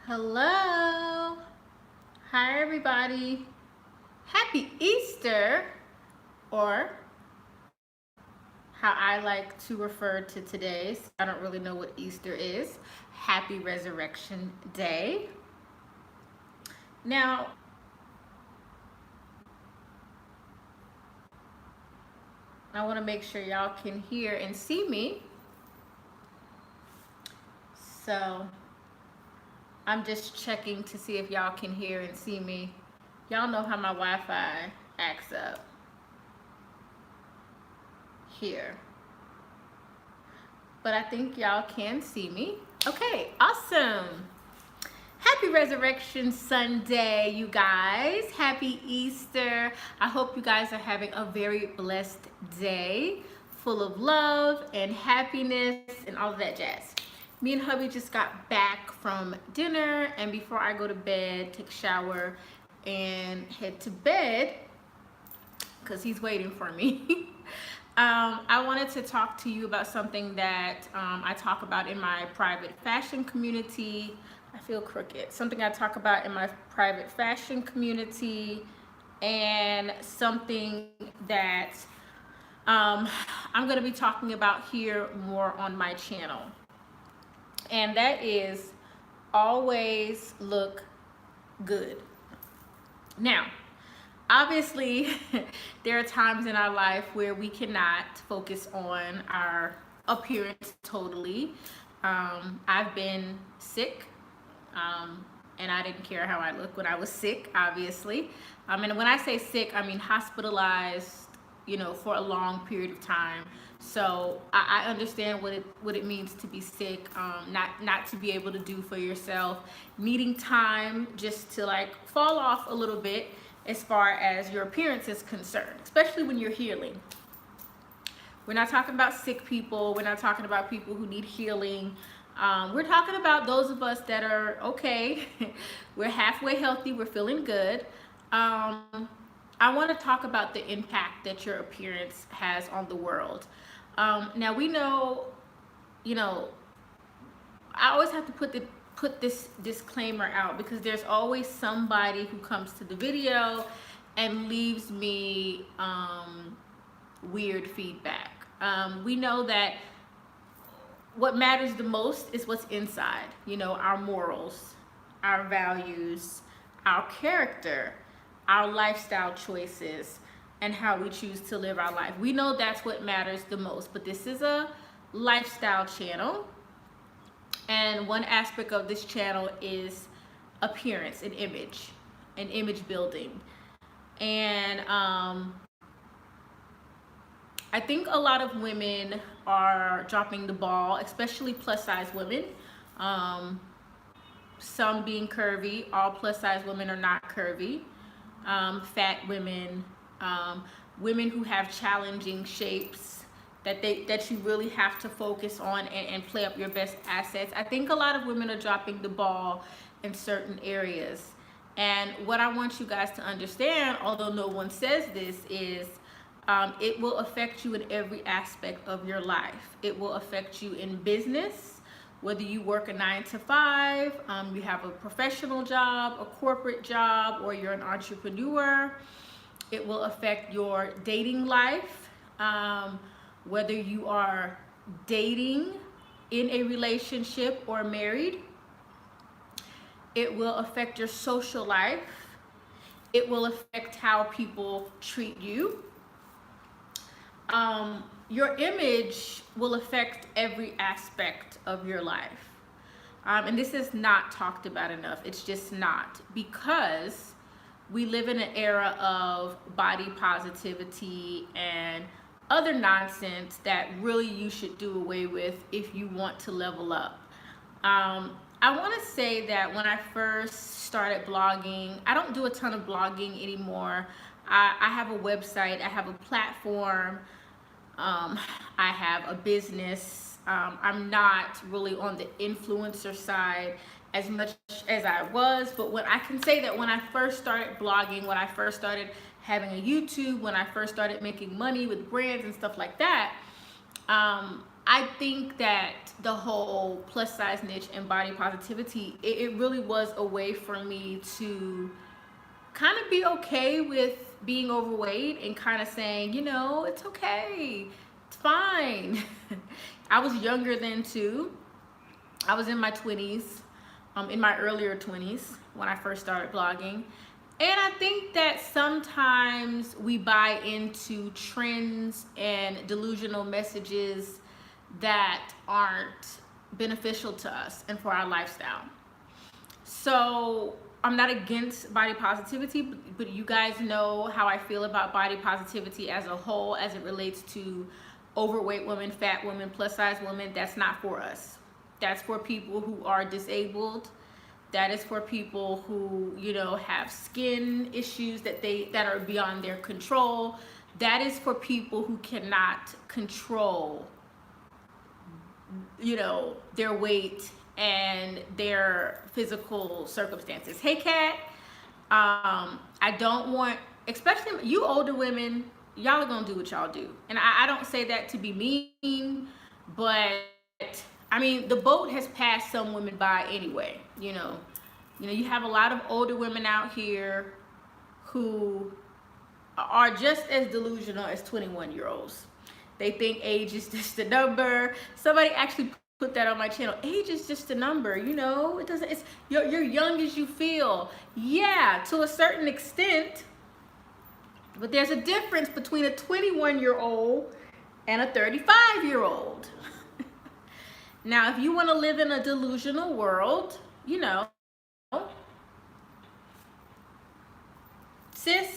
Hello. Hi, everybody. Happy Easter, or how I like to refer to today. So I don't really know what Easter is. Happy Resurrection Day. Now, I want to make sure y'all can hear and see me. So I'm just checking to see if y'all can hear and see me. Y'all know how my Wi-Fi acts up here. But I think y'all can see me. Okay, awesome. Happy Resurrection Sunday, you guys. Happy Easter. I hope you guys are having a very blessed day full of love and happiness and all of that jazz. Me and hubby just got back from dinner, and before I go to bed, take a shower and head to bed because he's waiting for me. I wanted to talk to you about something that I talk about in my private fashion community. I feel crooked. Something I talk about in my private fashion community, and something that I'm going to be talking about here more on my channel. And that is always look good. Now, obviously, there are times in our life where we cannot focus on our appearance totally. I've been sick, and I didn't care how I looked when I was sick, obviously. And when I say sick, I mean hospitalized, for a long period of time. So I understand what it means to be sick, not to be able to do for yourself, needing time just to like fall off a little bit as far as your appearance is concerned, especially when you're healing. We're not talking about sick people. We're not talking about people who need healing. We're talking about those of us that are okay. We're halfway healthy. We're feeling good. I want to talk about the impact that your appearance has on the world. Now we know, I always have to put this disclaimer out because there's always somebody who comes to the video and leaves me weird feedback. We know that what matters the most is what's inside, our morals, our values, our character, our lifestyle choices, and how we choose to live our life. We know that's what matters the most, but this is a lifestyle channel. And one aspect of this channel is appearance and image building. And I think a lot of women are dropping the ball, especially plus size women. Some being curvy. All plus size women are not curvy. Fat women, women who have challenging shapes that you really have to focus on and play up your best assets. I think a lot of women are dropping the ball in certain areas. And what I want you guys to understand, although no one says this, is it will affect you in every aspect of your life. It will affect you in business, whether you work a 9 to 5, you have a professional job, a corporate job, or you're an entrepreneur. It will affect your dating life, whether you are dating, in a relationship, or married. It will affect your social life. It will affect how people treat you. Your image will affect every aspect of your life. And this is not talked about enough. It's just not, because we live in an era of body positivity and other nonsense that really you should do away with if you want to level up. I want to say that when I first started blogging, I don't do a ton of blogging anymore. I have a website, I have a platform, I have a business. I'm not really on the influencer side as much as I was, but when I can say that when I first started blogging, when I first started having a YouTube, when I first started making money with brands and stuff like that, I think that the whole plus size niche and body positivity, it really was a way for me to kind of be okay with being overweight and kind of saying, you know, it's okay, it's fine. I was younger then too. I was in my 20s, in my earlier 20s when I first started blogging. And I think that sometimes we buy into trends and delusional messages that aren't beneficial to us and for our lifestyle. So I'm not against body positivity, but you guys know how I feel about body positivity as a whole as it relates to overweight women, fat women, plus size women. That's not for us. That's for people who are disabled. That is for people who, you know, have skin issues that are beyond their control. That is for people who cannot control, you know, their weight and their physical circumstances. Hey, Kat. I don't want, especially you older women, y'all are gonna do what y'all do. And I don't say that to be mean, but I mean, the boat has passed some women by anyway, you know. You have a lot of older women out here who are just as delusional as 21-year-olds. They think age is just a number. Somebody actually put that on my channel. Age is just a number, you know. It doesn't. It's you're young as you feel. Yeah, to a certain extent. But there's a difference between a 21-year-old and a 35-year-old. Now, if you want to live in a delusional world, you know, sis,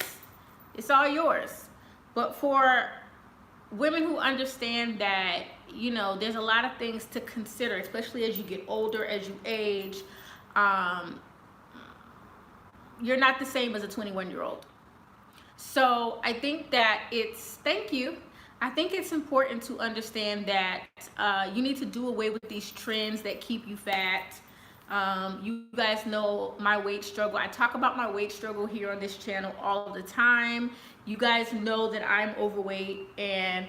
it's all yours. But for women who understand that, you know, there's a lot of things to consider, especially as you get older, as you age. You're not the same as a 21-year-old. So I think that thank you. I think it's important to understand that you need to do away with these trends that keep you fat. You guys know my weight struggle. I talk about my weight struggle here on this channel all the time. You guys know that I'm overweight, and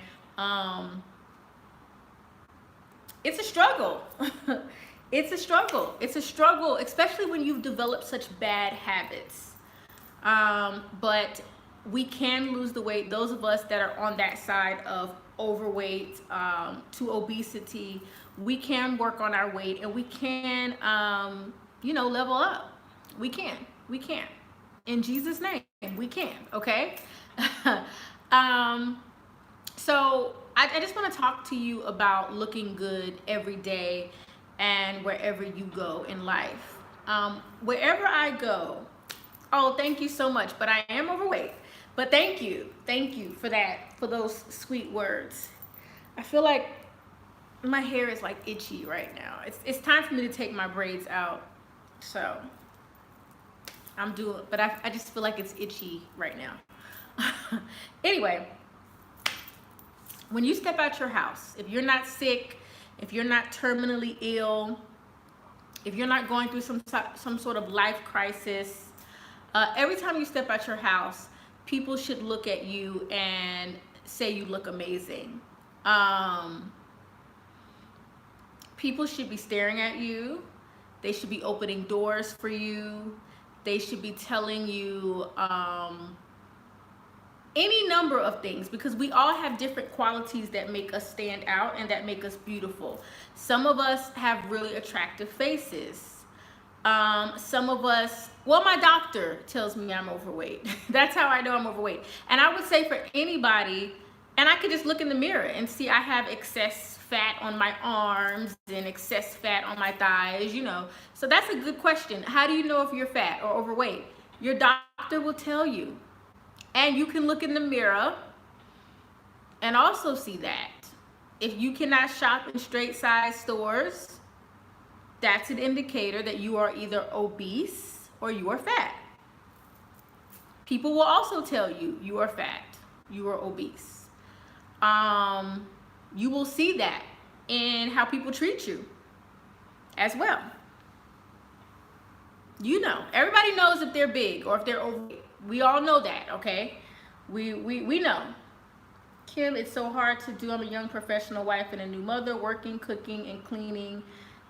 it's a struggle. It's a struggle. It's a struggle, especially when you've developed such bad habits. But we can lose the weight. Those of us that are on that side of overweight to obesity, we can work on our weight, and we can, you know, level up. We can. In Jesus' name, we can, okay? So I just want to talk to you about looking good every day and wherever you go in life. Wherever I go, oh, thank you so much, but I am overweight. But thank you for that, for those sweet words. I feel like my hair is like itchy right now. It's time for me to take my braids out. So I'm doing, but I just feel like it's itchy right now. Anyway, when you step out your house, if you're not sick, if you're not terminally ill, if you're not going through some sort of life crisis, every time you step out your house, people should look at you and say you look amazing. People should be staring at you. They should be opening doors for you. They should be telling you any number of things, because we all have different qualities that make us stand out and that make us beautiful. Some of us have really attractive faces. Some of us, well, my doctor tells me I'm overweight. That's how I know I'm overweight. And I would say for anybody, and I could just look in the mirror and see I have excess fat on my arms and excess fat on my thighs, you know. So that's a good question. How do you know if you're fat or overweight? Your doctor will tell you. And you can look in the mirror and also see that. If you cannot shop in straight size stores, that's an indicator that you are either obese or you are fat. People will also tell you you are fat, you are obese. You will see that in how people treat you as well. You know, everybody knows if they're big or if they're overweight. We all know that, okay? We know. Kim, it's so hard to do. I'm a young professional wife and a new mother. Working, cooking, and cleaning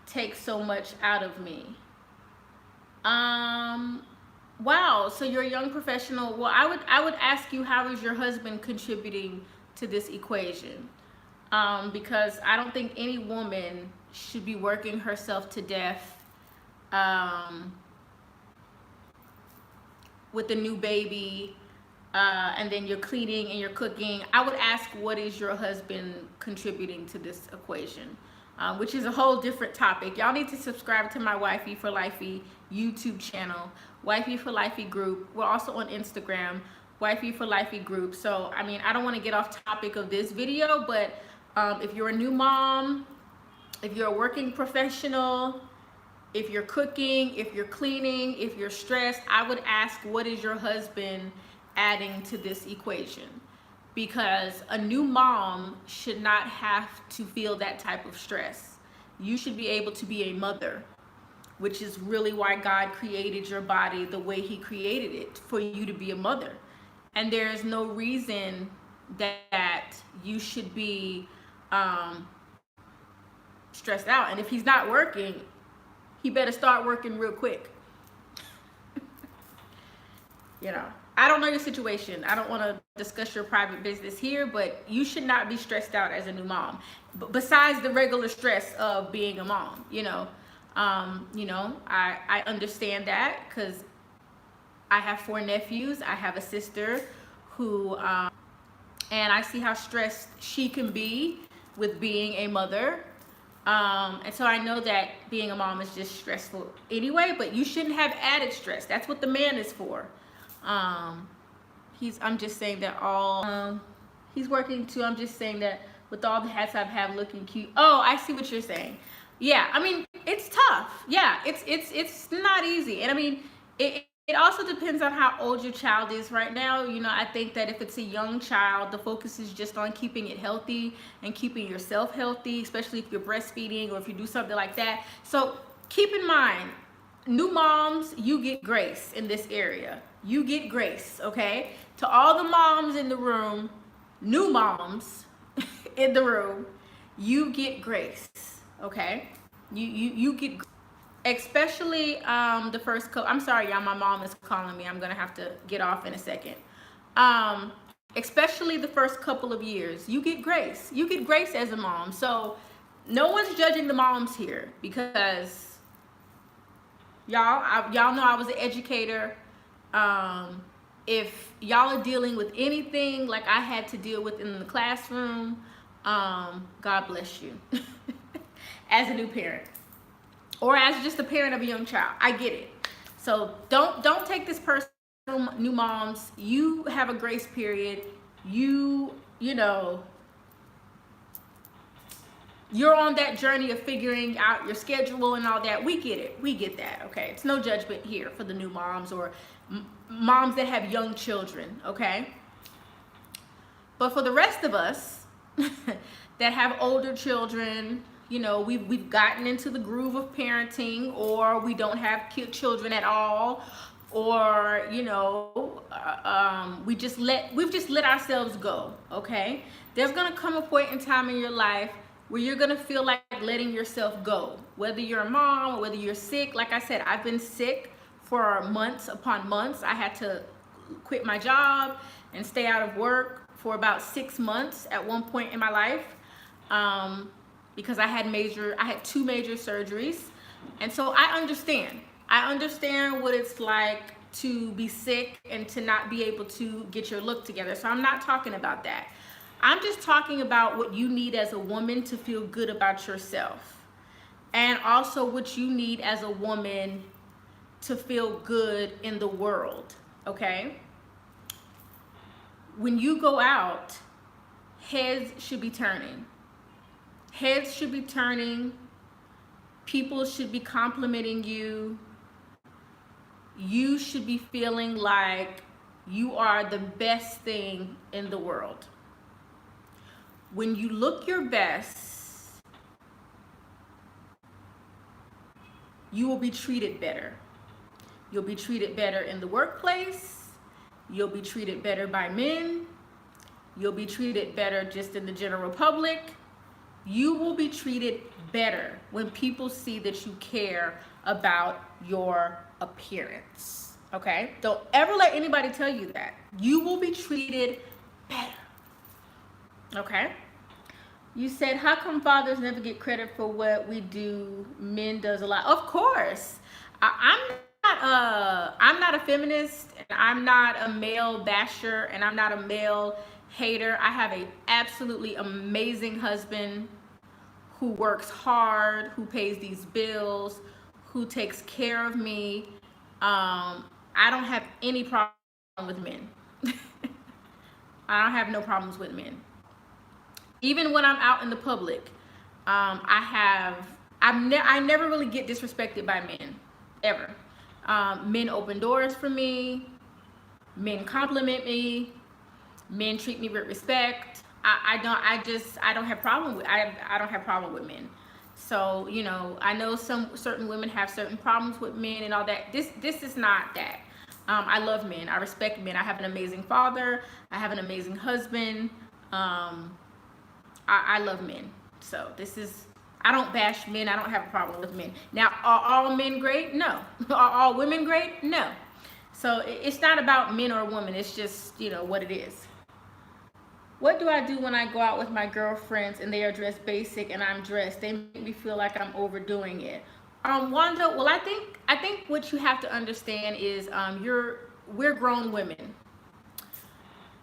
takes so much out of me. Wow. So you're a young professional. Well, I would ask you, how is your husband contributing to this equation? Because I don't think any woman should be working herself to death um, with a new baby, and then you're cleaning and you're cooking. I would ask, what is your husband contributing to this equation? Which is a whole different topic. Y'all need to subscribe to my Wifey for Lifey YouTube channel, Wifey for Lifey group. We're also on Instagram, Wifey for Lifey group. So, I mean, I don't want to get off topic of this video, but if you're a new mom, if you're a working professional, if you're cooking, if you're cleaning, if you're stressed, I would ask, what is your husband adding to this equation? Because a new mom should not have to feel that type of stress. You should be able to be a mother, which is really why God created your body the way he created it, for you to be a mother. And there is no reason that you should be stressed out. And if he's not working, he better start working real quick. You know, I don't know your situation. I don't want to discuss your private business here, but you should not be stressed out as a new mom. Besides the regular stress of being a mom, I understand that, because I have 4 nephews. I have a sister who, and I see how stressed she can be with being a mother. And so I know that being a mom is just stressful anyway, but you shouldn't have added stress. That's what the man is for. I'm just saying that he's working too. I'm just saying that with all the hats I've had looking cute. Oh, I see what you're saying. Yeah, I mean, it's tough. Yeah, it's not easy. And I mean, it also depends on how old your child is right now. I think that if it's a young child, the focus is just on keeping it healthy and keeping yourself healthy, especially if you're breastfeeding or if you do something like that. So keep in mind, new moms, you get grace in this area. You get grace, okay? To all the moms in the room, new moms in the room, you get grace, okay? You get, especially the first couple. I'm sorry, y'all, my mom is calling me. I'm gonna have to get off in a second. Especially the first couple of years, you get grace. You get grace as a mom. So no one's judging the moms here, because y'all know I was an educator. If y'all are dealing with anything like I had to deal with in the classroom, God bless you. As a new parent, or as just a parent of a young child, I get it. So don't take this personal. New moms, you have a grace period. You're on that journey of figuring out your schedule and all that. We get it. We get that. Okay, it's no judgment here for the new moms or moms that have young children. Okay, but for the rest of us that have older children, we've gotten into the groove of parenting, or we don't have children at all, or we've just let ourselves go. Okay, there's gonna come a point in time in your life where you're gonna feel like letting yourself go, whether you're a mom or whether you're sick. Like I said, I've been sick for months upon months. I had to quit my job and stay out of work for about 6 months at one point in my life, because I had 2 major surgeries. And so I understand what it's like to be sick and to not be able to get your look together. So I'm not talking about that. I'm just talking about what you need as a woman to feel good about yourself, and also what you need as a woman to feel good in the world, okay? When you go out, heads should be turning. Heads should be turning. People should be complimenting you. You should be feeling like you are the best thing in the world. When you look your best, you will be treated better. You'll be treated better in the workplace. You'll be treated better by men. You'll be treated better just in the general public. You will be treated better when people see that you care about your appearance. Okay? Don't ever let anybody tell you that. You will be treated better. Okay? You said, how come fathers never get credit for what we do? Men does a lot. Of course. I'm not a feminist, and I'm not a male basher, and I'm not a male hater. I have a absolutely amazing husband who works hard, who pays these bills, who takes care of me. I don't have any problem with men. I don't have no problems with men. Even when I'm out in the public, I never really get disrespected by men, ever. Men open doors for me. Men compliment me. Men treat me with respect. I don't have problem with men. So, you know, I know certain women have certain problems with men and all that. This is not that. I love men. I respect men. I have an amazing father. I have an amazing husband. I love men. So I don't bash men. I don't have a problem with men. Now, are all men great? No. Are all women great? No. So it's not about men or women. It's just, you know, what it is. What do I do when I go out with my girlfriends and they are dressed basic and I'm dressed? They make me feel like I'm overdoing it. Wanda, well, I think what you have to understand is we're grown women.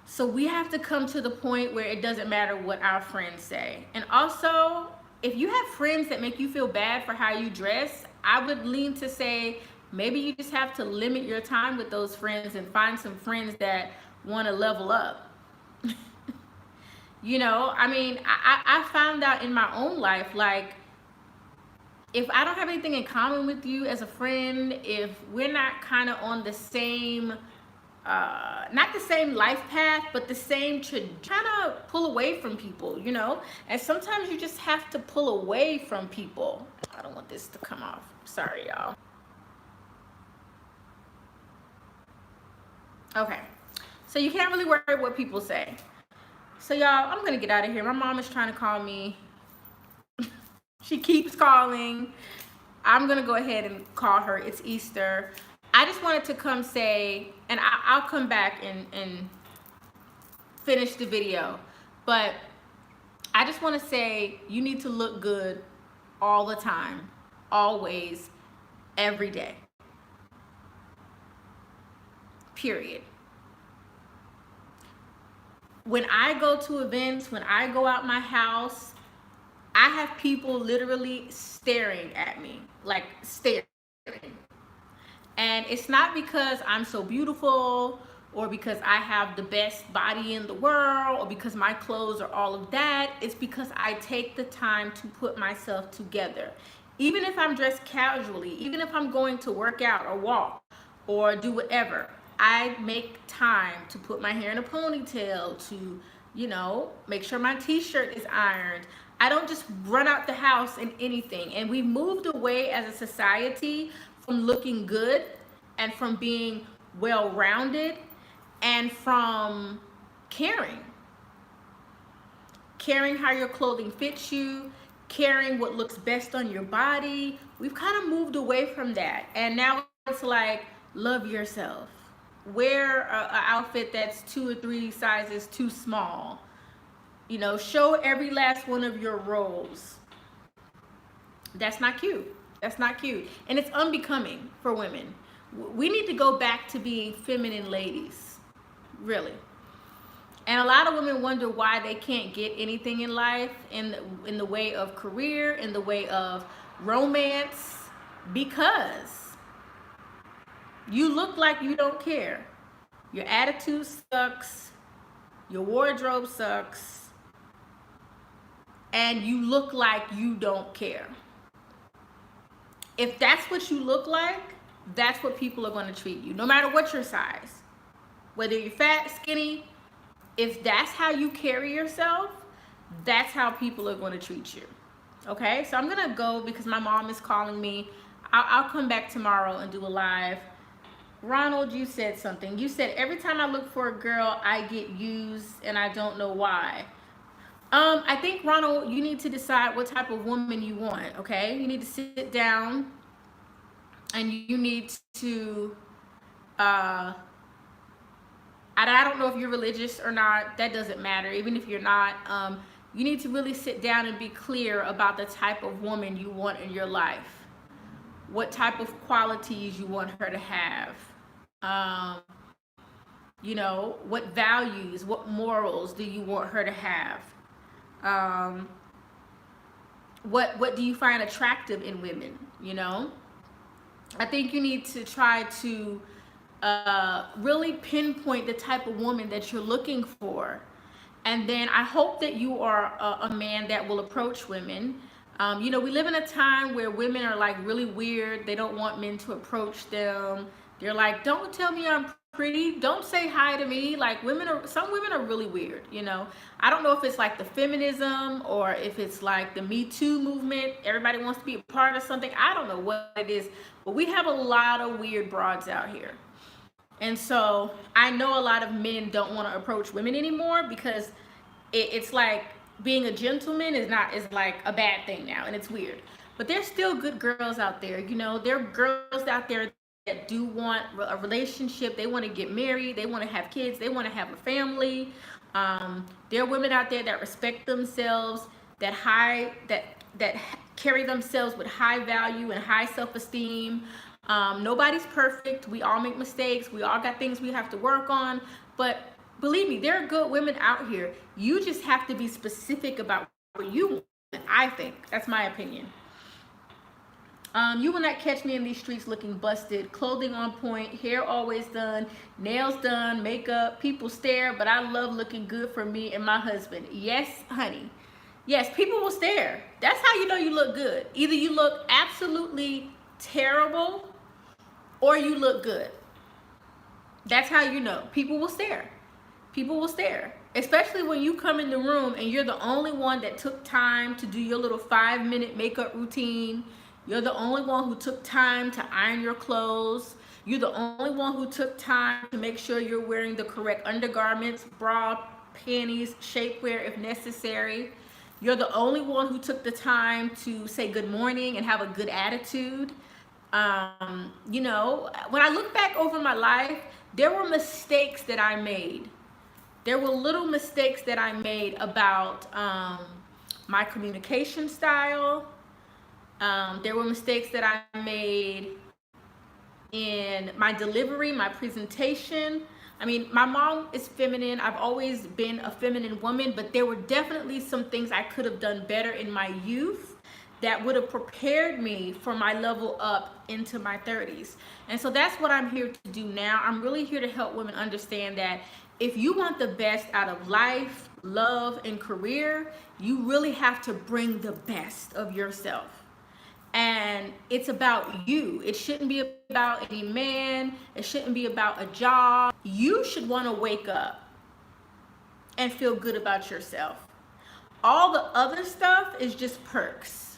So we have to come to the point where it doesn't matter what our friends say. And also, if you have friends that make you feel bad for how you dress, I would lean to say maybe you just have to limit your time with those friends and find some friends that want to level up. You know, I mean, I found out in my own life, like, if I don't have anything in common with you as a friend, if we're not kind of on the same, not the same life path, but the same, trying to pull away from people, you know? And sometimes you just have to pull away from people. I don't want this to come off. Sorry, y'all. Okay. So you can't really worry what people say. So y'all, I'm gonna get out of here. My mom is trying to call me. She keeps calling. I'm gonna go ahead and call her. It's Easter. I just wanted to come say, and I'll come back and finish the video, but I just want to say you need to look good all the time, always, every day. Period. When I go to events, when I go out my house, I have people literally staring at me, like staring. And it's not because I'm so beautiful or because I have the best body in the world or because my clothes are all of that. It's because I take the time to put myself together. Even if I'm dressed casually, even if I'm going to work out or walk or do whatever, I make time to put my hair in a ponytail, to, you know, make sure my t-shirt is ironed. I don't just run out the house in anything. And we've moved away as a society from looking good and from being well-rounded and from caring how your clothing fits you, caring what looks best on your body. We've kind of moved away from that. And now it's like, love yourself. Wear an outfit that's 2 or 3 sizes too small. You know, show every last one of your rolls. That's not cute. That's not cute. And it's unbecoming for women. We need to go back to being feminine ladies. Really. And a lot of women wonder why they can't get anything in life, in the way of career, in the way of romance, because you look like you don't care. Your attitude sucks. Your wardrobe sucks. And you look like you don't care. If that's what you look like, that's what people are going to treat you, no matter what your size. Whether you're fat, skinny, if that's how you carry yourself, that's how people are going to treat you. Okay, so I'm going to go because my mom is calling me. I'll come back tomorrow and do a live Ronald, you said something. You said every time I look for a girl, I get used and I don't know why. I think, Ronald, you need to decide what type of woman you want, okay? You need to sit down and you need to, I don't know if you're religious or not. That doesn't matter. Even if you're not, you need to really sit down and be clear about the type of woman you want in your life. What type of qualities you want her to have. Um, what values, what morals do you want her to have? Um, what do you find attractive in women? I think you need to try to really pinpoint the type of woman that you're looking for. And then I hope that you are a man that will approach women. We live in a time where women are like really weird. They don't want men to approach them. They're like, don't tell me I'm pretty. Don't say hi to me. Like some women are really weird. I don't know if it's like the feminism or if it's like the Me Too movement. Everybody wants to be a part of something. I don't know what it is, but we have a lot of weird broads out here. And so I know a lot of men don't want to approach women anymore because it's like being a gentleman is like a bad thing now, and it's weird. But there's still good girls out there. There are girls out there that do want a relationship. They want to get married. They want to have kids. They want to have a family. There are women out there that respect themselves, that carry themselves with high value and high self-esteem. Nobody's perfect. We all make mistakes. We all got things we have to work on. But believe me, there are good women out here. You just have to be specific about what you want, I think. That's my opinion. You will not catch me in these streets looking busted, clothing on point, hair always done, nails done, makeup. People stare, but I love looking good for me and my husband. Yes, honey. Yes, people will stare. That's how you know you look good. Either you look absolutely terrible or you look good. That's how you know. People will stare. People will stare. Especially when you come in the room and you're the only one that took time to do your little 5-minute makeup routine. You're the only one who took time to iron your clothes. You're the only one who took time to make sure you're wearing the correct undergarments, bra, panties, shapewear if necessary. You're the only one who took the time to say good morning and have a good attitude. When I look back over my life, there were mistakes that I made. There were little mistakes that I made about my communication style. There were mistakes that I made in my delivery, my presentation. I mean, my mom is feminine. I've always been a feminine woman, but there were definitely some things I could have done better in my youth that would have prepared me for my level up into my 30s. And so that's what I'm here to do now. I'm really here to help women understand that if you want the best out of life, love, and career, you really have to bring the best of yourself. And it's about you. It shouldn't be about any man. It shouldn't be about a job. You should want to wake up and feel good about yourself. All the other stuff is just perks.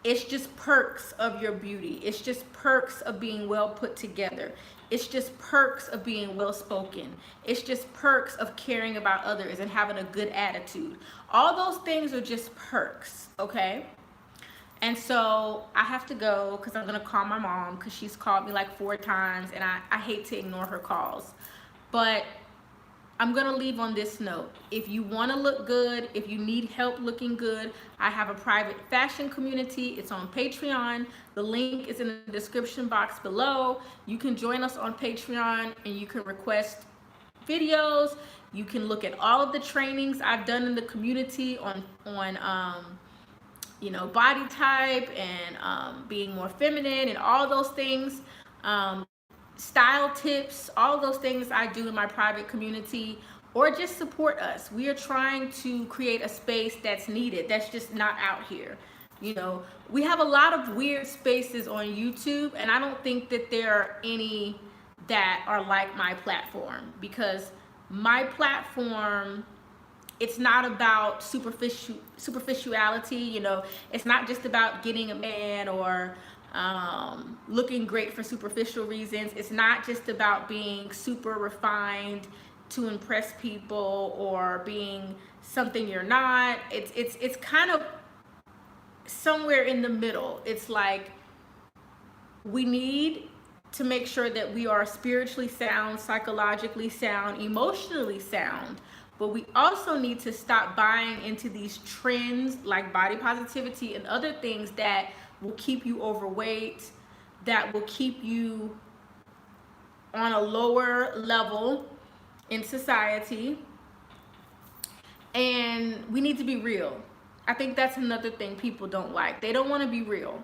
It's just perks of your beauty. It's just perks of being well put together. It's just perks of being well spoken. It's just perks of caring about others and having a good attitude. All those things are just perks, okay? And so I have to go because I'm going to call my mom because she's called me like 4 times and I hate to ignore her calls. But I'm going to leave on this note. If you want to look good, if you need help looking good, I have a private fashion community. It's on Patreon. The link is in the description box below. You can join us on Patreon and you can request videos. You can look at all of the trainings I've done in the community on body type and being more feminine and all those things, style tips, all those things I do in my private community, or just support us. We are trying to create a space that's needed, that's just not out here. We have a lot of weird spaces on YouTube, and I don't think that there are any that are like my platform, because my platform, it's not about superficiality. It's not just about getting a man or looking great for superficial reasons. It's not just about being super refined to impress people or being something you're not. It's kind of somewhere in the middle. It's like we need to make sure that we are spiritually sound, psychologically sound, emotionally sound, but we also need to stop buying into these trends like body positivity and other things that will keep you overweight, that will keep you on a lower level in society. And we need to be real. I think that's another thing people don't like. They don't want to be real.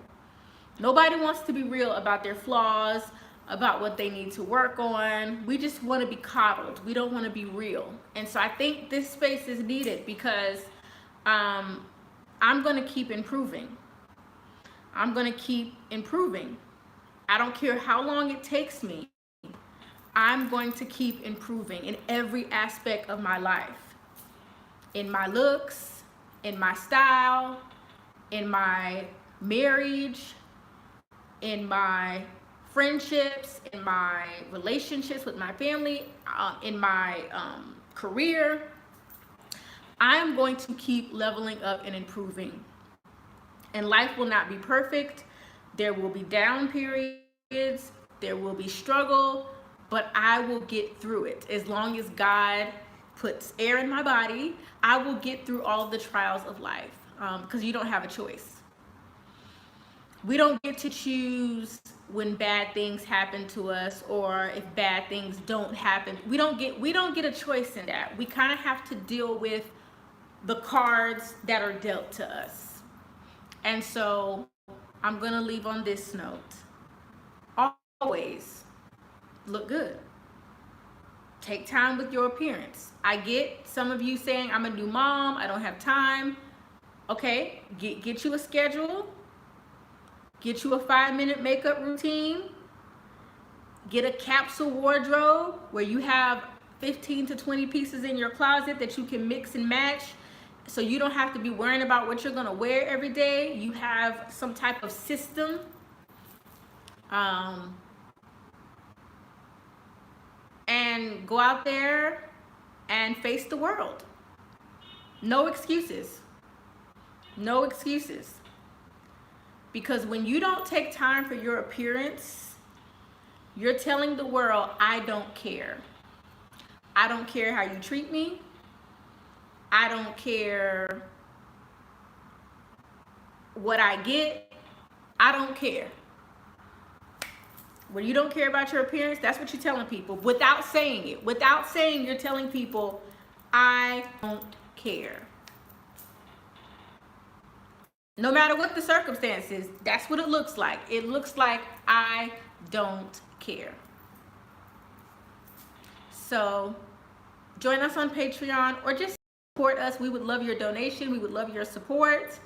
Nobody wants to be real about their flaws, about what they need to work on. We just want to be coddled. We don't want to be real. And so I think this space is needed because I'm going to keep improving. I'm going to keep improving. I don't care how long it takes me. I'm going to keep improving in every aspect of my life. In my looks, in my style, in my marriage, in my friendships, in my relationships with my family, in my career. I am going to keep leveling up and improving. And life will not be perfect. There will be down periods. There will be struggle, but I will get through it. As long as God puts air in my body, I will get through all of the trials of life, because you don't have a choice. We don't get to choose when bad things happen to us or if bad things don't happen. We don't get a choice in that. We kind of have to deal with the cards that are dealt to us. And so I'm going to leave on this note. Always look good. Take time with your appearance. I get some of you saying, I'm a new mom, I don't have time. Okay, get you a schedule. Get you a 5-minute makeup routine. Get a capsule wardrobe where you have 15 to 20 pieces in your closet that you can mix and match, so you don't have to be worrying about what you're gonna wear every day. You have some type of system. And go out there and face the world. No excuses. No excuses. Because when you don't take time for your appearance, you're telling the world, I don't care. I don't care how you treat me. I don't care what I get. I don't care. When you don't care about your appearance, that's what you're telling people without saying it. Without saying, you're telling people, I don't care. No matter what the circumstances, that's what it looks like. It looks like I don't care. So join us on Patreon or just support us. We would love your donation. We would love your support.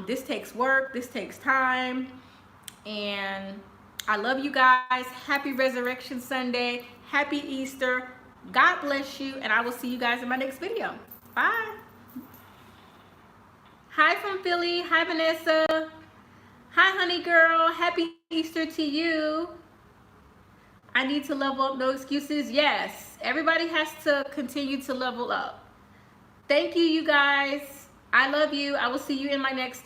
This takes work. This takes time. And I love you guys. Happy Resurrection Sunday. Happy Easter. God bless you. And I will see you guys in my next video. Bye. Hi from Philly. Hi, Vanessa. Hi, honey girl. Happy Easter to you. I need to level up. No excuses. Yes. Everybody has to continue to level up. Thank you, you guys. I love you. I will see you in my next